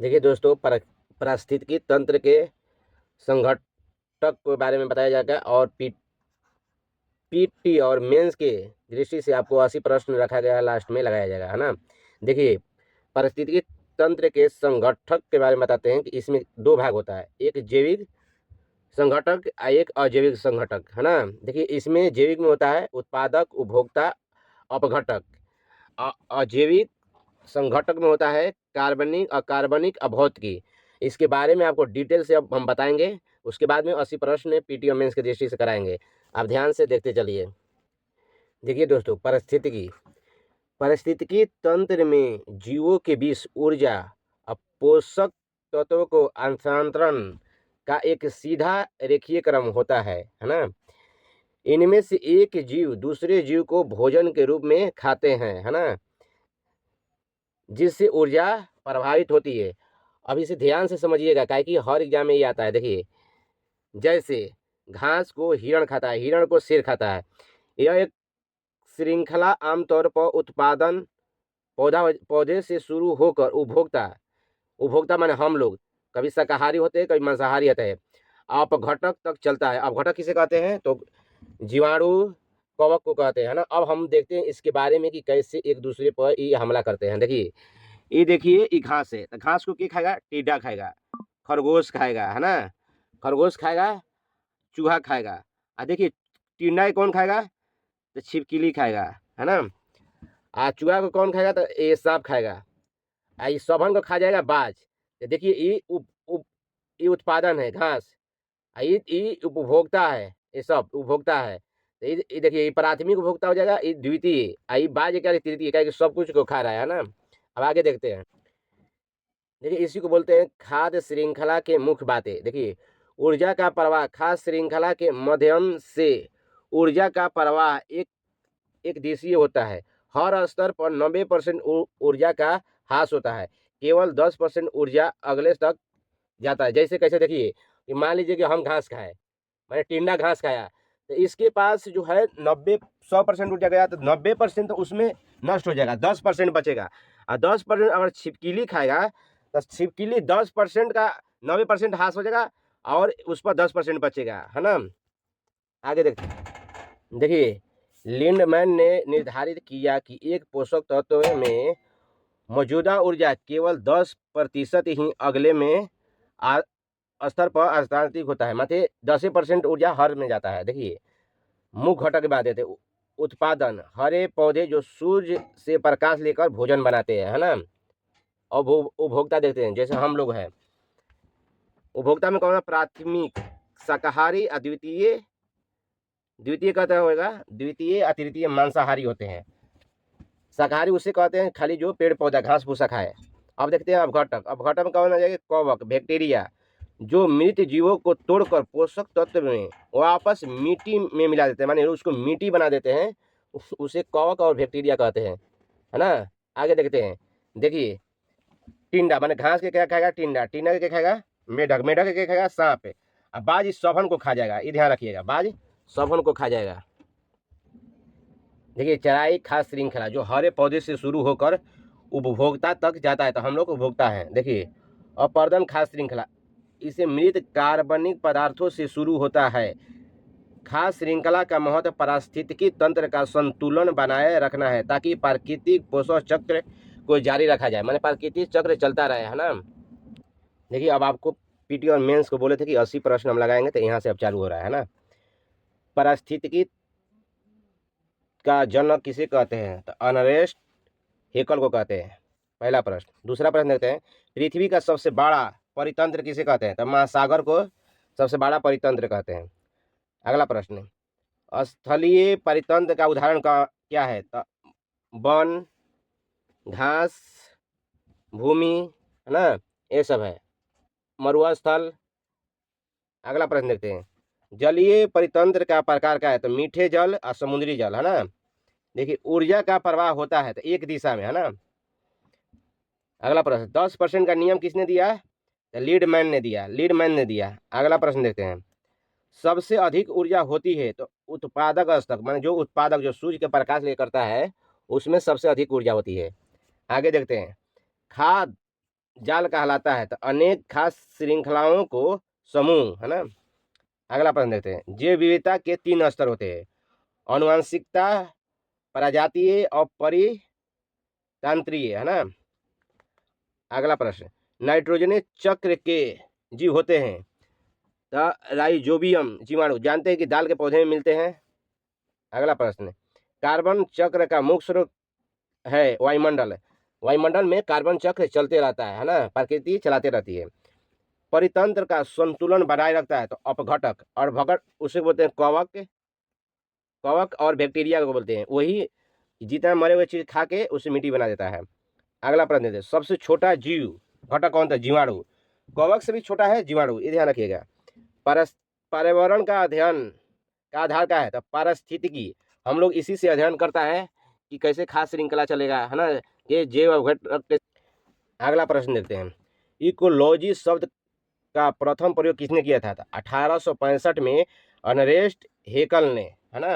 देखिए दोस्तों, पारिस्थितिकी तंत्र के संघटक के बारे में बताया जाएगा और पीटी और मेंस के दृष्टि से आपको 80 प्रश्न रखा गया है, लास्ट में लगाया जाएगा, है ना। देखिए, पारिस्थितिकी तंत्र के संगठक के बारे में बताते हैं कि इसमें दो भाग होता है, एक जैविक संघटक और एक अजैविक संघटक, है ना। देखिए, इसमें जैविक में होता है उत्पादक, उपभोक्ता, अपघटक। अजैविक संघटक में होता है कार्बनिक, अकार्बनिक, अभौतिकी। इसके बारे में आपको डिटेल से अब हम बताएंगे। उसके बाद में 80 प्रश्न पीटी और मेंस की दृष्टि से कराएंगे। आप ध्यान से देखते चलिए। देखिए दोस्तों, पारिस्थितिकी तंत्र में जीवों के बीच ऊर्जा और पोषक तत्वों को अंतरण का एक सीधा रेखीय क्रम होता है ना। इनमें से एक जीव दूसरे जीव को भोजन के रूप में खाते हैं, है ना, जिससे ऊर्जा प्रभावित होती है। अब इसे ध्यान से समझिएगा, काहे कि हर एग्जाम में ये आता है। देखिए, जैसे घास को हिरण खाता है, हिरण को शेर खाता है। यह एक श्रृंखला आमतौर पर उत्पादन पौधे से शुरू होकर उपभोक्ता उपभोक्ता माने हम लोग, कभी शाकाहारी होते हैं, कभी मांसाहारी होते हैं, अपघटक तक चलता है। अपघटक किसे कहते हैं? तो जीवाणु, कवक को कहते हैं, ना। अब हम देखते हैं इसके बारे में कि कैसे एक दूसरे पर ये हमला करते हैं। देखिए, ये घास है, तो घास को क्या खाएगा? टिड्डा खाएगा, खरगोश खाएगा, है ना। खरगोश खाएगा, चूहा खाएगा। देखिए, टिंडा कौन खाएगा? तो छिपकली खाएगा, है ना। चूहा को कौन खाएगा? तो ये सांप खाएगा। ये सबन को खा जाएगा बाज। तो देखिए, ये उत्पादन है घास। ये उपभोक्ता है, ये सब उपभोक्ता है। तो ये देखिए, ये प्राथमिक उपभोक्ता हो जाएगा, ये द्वितीय। ये बाज क्या? तृतीय, क्या कि सब कुछ को खा रहा है ना। अब आगे देखते हैं। देखिए, इसी को बोलते हैं खाद्य श्रृंखला के मुख्य बातें। देखिए, ऊर्जा का प्रवाह, खाद्य श्रृंखला के माध्यम से ऊर्जा का प्रवाह एक दिशीय होता है। हर स्तर पर 90% ऊर्जा का ह्रास होता है। केवल 10% ऊर्जा अगले तक जाता है। जैसे कैसे? देखिए, कि मान लीजिए कि हम घास खाए, मैंने टिंडा घास खाया, तो इसके पास जो है 100% ऊर्जा गया, तो 90% तो उसमें नष्ट हो जाएगा, 10% बचेगा। और 10% अगर छिपकली खाएगा, तो छिपकली 10% का 90% ह्रास हो जाएगा और उस पर 10% बचेगा, है ना। आगे देखते हैं। देखिए, लिंडमैन ने निर्धारित किया कि एक पोषक तत्व में मौजूदा ऊर्जा केवल 10% ही अगले में स्तर पर हस्तांतरित होता है। मतलब 10% ऊर्जा हर में जाता है। देखिए, मुख्य घटक बात देते उत्पादन, हरे पौधे जो सूर्य से प्रकाश लेकर भोजन बनाते हैं, है ना। और उपभोक्ता देखते हैं, जैसे हम लोग हैं। उपभोक्ता में कौन है? प्राथमिक शाकाहारी, अद्वितीय, द्वितीय कहता होगा, द्वितीय अतृतीय मांसाहारी होते हैं। शाकाहारी उसे कहते हैं खाली जो पेड़ पौधा घास भूसा खाए। अब देखते हैं अपघटक। अपघटक में कौन आ जाएगा? कवक, बैक्टीरिया, जो मृत जीवों को तोड़कर पोषक तत्व में वापस मिट्टी में मिला देते हैं, माने उसको मिट्टी बना देते हैं। उसे कवक और बैक्टीरिया कहते हैं, है ना। आगे देखते हैं। देखिए, टिंडा माने घास के क्या खाएगा? टिंडा। टिंडा के क्या खाएगा? मेढक। मेढक के क्या खाएगा? सांप। अब बाज इस सभन को खा जाएगा, ये ध्यान रखिएगा, बाज सभन को खा जाएगा। देखिए, चराई खास श्रृंखला जो हरे पौधे से शुरू होकर उपभोक्ता तक जाता है, तो हम लोग उपभोक्ता हैं। देखिए, अपर्दन खास श्रृंखला, इसे मृत कार्बनिक पदार्थों से शुरू होता है। खास श्रृंखला का महत्व पारिस्थितिकी तंत्र का संतुलन बनाए रखना है, ताकि प्राकृतिक पोषण चक्र को जारी रखा जाए, माने प्राकृतिक चक्र चलता रहे, है ना। देखिए, अब आपको पीटी और मेंस को बोले थे कि 80 प्रश्न हम लगाएंगे, तो यहाँ से अब चालू हो रहा है ना। पारिस्थितिकी का जनक किसे कहते हैं? तो अर्नेस्ट हेकल को कहते हैं। पहला प्रश्न। दूसरा प्रश्न देखते हैं, पृथ्वी का सबसे बड़ा परितंत्र किसे कहते हैं? तो महासागर को सबसे बड़ा परितंत्र कहते हैं। अगला प्रश्न, स्थलीय परितंत्र का उदाहरण का क्या है? तो वन, घास, भूमि, है ना, ये सब है। मरुस्थल। अगला प्रश्न देखते हैं, जलीय परितंत्र का प्रकार क्या है? तो मीठे जल और समुद्री जल, है ना। देखिए, ऊर्जा का प्रवाह होता है तो एक दिशा में, है ना। अगला प्रश्न, 10% का नियम किसने दिया? तो लीडमैन ने दिया। अगला प्रश्न देखते हैं, सबसे अधिक ऊर्जा होती है तो उत्पादक स्तर, माने जो उत्पादक, जो सूर्य के प्रकाश लेकर करता है, उसमें सबसे अधिक ऊर्जा होती है। आगे देखते हैं, खाद जाल कहलाता है? तो अनेक खास श्रृंखलाओं को समूह, है ना। अगला प्रश्न देखते हैं। जैव विविधता के 3 स्तर होते हैं: आनुवंशिकता, प्रजातीय और परितंत्रीय, है ना। अगला प्रश्न, नाइट्रोजन चक्र के जीव होते हैं? तो राइजोबियम जीवाणु। जानते हैं कि दाल के पौधे में मिलते हैं? अगला प्रश्न, कार्बन चक्र का मुख्य स्रोत है वायुमंडल। वायुमंडल में कार्बन चक्र चलते रहता है ना, प्रकृति चलाते रहती है। परितंत्र का संतुलन बनाए रखता है? तो अपघटक। और भगट उसे बोलते हैं कवक। कवक और बैक्टीरिया को बोलते हैं। वही जितना मरे हुए चीज खा के उसे मिट्टी बना देता है। अगला प्रश्न देते हैं। सबसे छोटा जीव घटक कौन था? जीवाणु। कवक से भी छोटा है जीवाणु, ये ध्यान रखिएगा। पर्यावरण का अध्ययन का आधार क्या है? तो पारिस्थितिकी। हम लोग इसी से अध्ययन करता है कि कैसे खास श्रृंखला चलेगा, है ना। ये जैव घटक। अगला प्रश्न देखते हैं। इकोलॉजी शब्द का प्रथम प्रयोग किसने किया था? 1865 में अर्नेस्ट हेकल ने, है ना।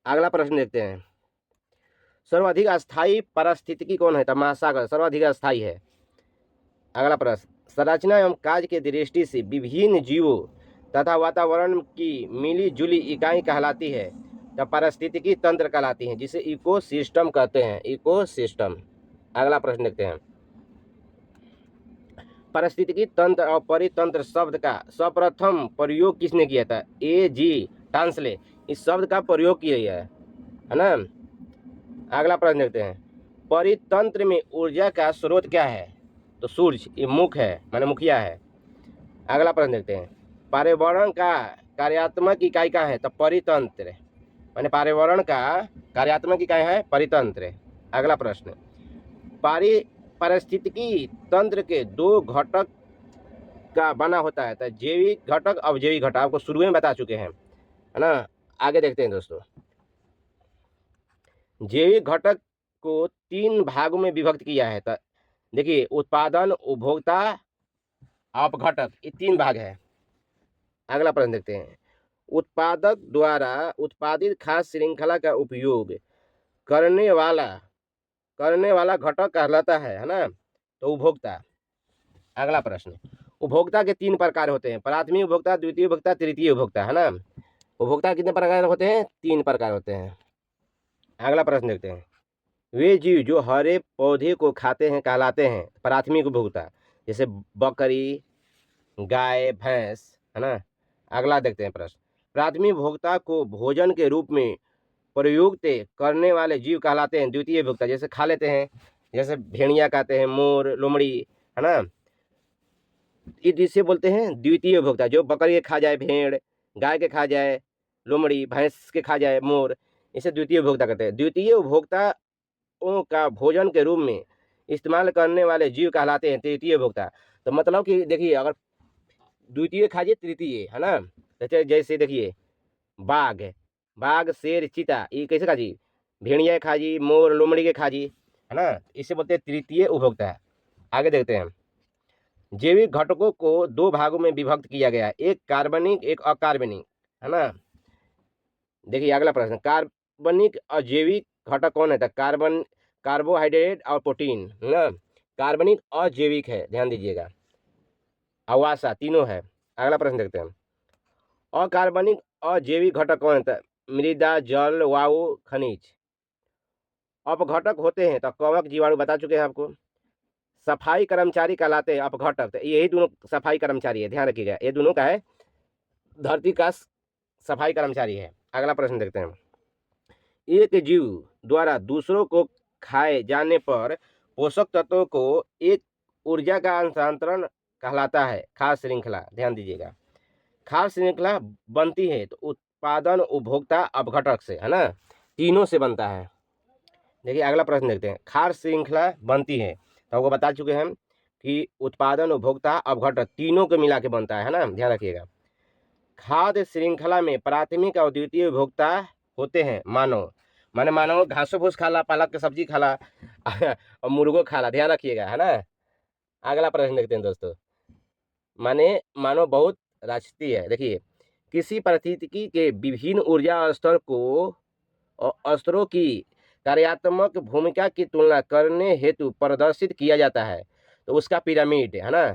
अगला प्रश्न देखते हैं। सर्वाधिक अस्थायी पारिस्थितिकी कौन है? तो महासागर सर्वाधिक अस्थायी है। अगला प्रश्न, संरचना एवं कार्य की दृष्टि से विभिन्न जीवों तथा वातावरण की मिली जुली इकाई कहलाती है? तो पारिस्थितिकी तंत्र कहलाती है, जिसे इकोसिस्टम कहते हैं। इकोसिस्टम। अगला प्रश्न देखते हैं। पारिस्थितिकी तंत्र और परितंत्र शब्द का सर्वप्रथम प्रयोग किसने किया था? A.G. टांसले इस शब्द का प्रयोग किया है ना। अगला प्रश्न देखते हैं। परितंत्र में ऊर्जा का स्रोत क्या है? तो सूर्य, ये मुख्य है, माने मुखिया है। अगला प्रश्न देखते हैं। पर्यावरण का कार्यात्मक इकाई क्या है? तो परितंत्र, माने पर्यावरण का कार्यात्मक इकाई है परितंत्र। अगला प्रश्न, पारिस्थितिकी तंत्र के 2 घटक का बना होता है? तो जैविक घटक, अवजैविक घटक। आपको शुरू में बता चुके हैं, है ना। आगे देखते हैं दोस्तों। जैविक घटक को 3 भागों में विभक्त किया है। तो देखिए, उत्पादन, उपभोक्ता, अपघटक, ये 3 भाग है। अगला प्रश्न देखते हैं। उत्पादक द्वारा उत्पादित खास श्रृंखला का उपयोग करने वाला घटक कहलाता है ना। तो उपभोक्ता। अगला प्रश्न, उपभोक्ता के 3 प्रकार होते हैं: प्राथमिक उपभोक्ता, द्वितीय उपभोक्ता, तृतीय उपभोक्ता, है ना। उपभोक्ता कितने प्रकार होते हैं? 3 प्रकार होते हैं। अगला प्रश्न देखते हैं। वे जीव जो हरे पौधे को खाते हैं कहलाते हैं प्राथमिक उपभोक्ता, जैसे बकरी, गाय, भैंस, है ना। अगला देखते हैं प्रश्न। प्राथमिक उपभोक्ता को भोजन के रूप में प्रयुक्त करने वाले जीव कहलाते हैं द्वितीय उपभोक्ता, जैसे खा लेते हैं, जैसे भेड़िया खाते हैं, मोर, लोमड़ी, है ना। इसे बोलते हैं द्वितीय उपभोक्ता। जो बकरी के खा जाए, भेड़, गाय के खा जाए, लोमड़ी, भैंस के खा जाए, मोर, इसे द्वितीय उपभोक्ता कहते हैं। द्वितीय उपभोक्ता का भोजन के रूप में इस्तेमाल करने वाले जीव कहलाते हैं तृतीय उपभोक्ता। तो मतलब कि देखिए, अगर द्वितीय खाइए, तृतीय, है ना। जैसे देखिए, बाघ, शेर, चीता, ये कैसे खाजी? भेड़िया खाजी, मोर, लोमड़ी के खाजी, है ना। इसे बोलते हैं तृतीय उपभोक्ता। आगे देखते हैं। जैविक घटकों को 2 भागों में विभक्त किया गया, एक कार्बनिक, एक अकार्बनिक, है ना। देखिए अगला प्रश्न, कार्बनिक अजैविक घटक कौन है? कार्बोहाइड्रेट और प्रोटीन, है ना। कार्बनिक अजैविक है, ध्यान दीजिएगा। आवासा तीनों है। अगला प्रश्न देखते हैं। अकार्बनिक अजैविक घटक कौन है? मृदा, जल, वायु, खनिज। अपघटक होते हैं तो कवक, जीवाणु बता चुके हैं आपको। सफाई कर्मचारी कहलाते हैं अपघटक। तो यही दोनों सफाई कर्मचारी है, ध्यान रखिएगा, ये दोनों का है धरती का सफाई कर्मचारी है। अगला प्रश्न देखते हैं। एक जीव द्वारा दूसरों को खाए जाने पर पोषक तत्वों को एक ऊर्जा का हस्तांतरण कहलाता है खास श्रृंखला। ध्यान दीजिएगा, खास श्रृंखला बनती है तो उत्पादन, उपभोक्ता, अपघटक से, है ना, तीनों से बनता है। देखिए अगला प्रश्न देखते हैं। खास श्रृंखला बनती है तो आपको बता चुके हैं कि उत्पादन, उपभोक्ता, अपघटक तीनों को मिला के बनता है ना, ध्यान रखिएगा। खाद्य श्रृंखला में प्राथमिक और द्वितीय उपभोक्ता होते हैं मानव, माने मानव घासो फूस खाला, पालक की सब्जी खाला और मुर्गो खाला, ध्यान रखिएगा, है ना। अगला प्रश्न देखते हैं दोस्तों। माने मानव बहुत राष्ट्रीय है। देखिए, किसी परिस्थिति के विभिन्न ऊर्जा स्तर को और स्तरों की कार्यात्मक भूमिका की तुलना करने हेतु प्रदर्शित किया जाता है। तो उसका पिरामिड है ना।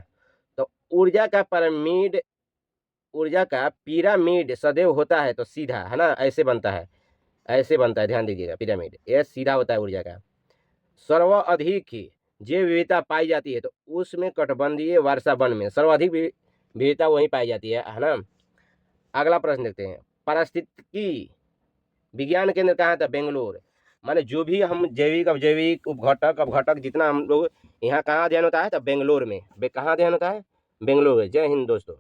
तो ऊर्जा का पिरामिड सदैव होता है तो सीधा, है ना, ऐसे बनता है, ऐसे बनता है, ध्यान दीजिएगा, पिरामिड ये सीधा होता है ऊर्जा का। सर्वाधिक ही जैव विविधता पाई जाती है तो उसमें कटिबंधीय वर्षा वन में सर्वाधिक विविधता वहीं पाई जाती है ना। अगला प्रश्न देखते हैं, पारिस्थितिकी विज्ञान केंद्र कहाँ था? बेंगलोर। माने जो भी हम जैविक अजैविक उपघटक अपघटक जितना हम लोग यहाँ कहाँ अध्ययन होता है? तो बेंगलोर में। कहाँ अध्ययन होता है? बेंगलोर में। जय हिंद दोस्तों।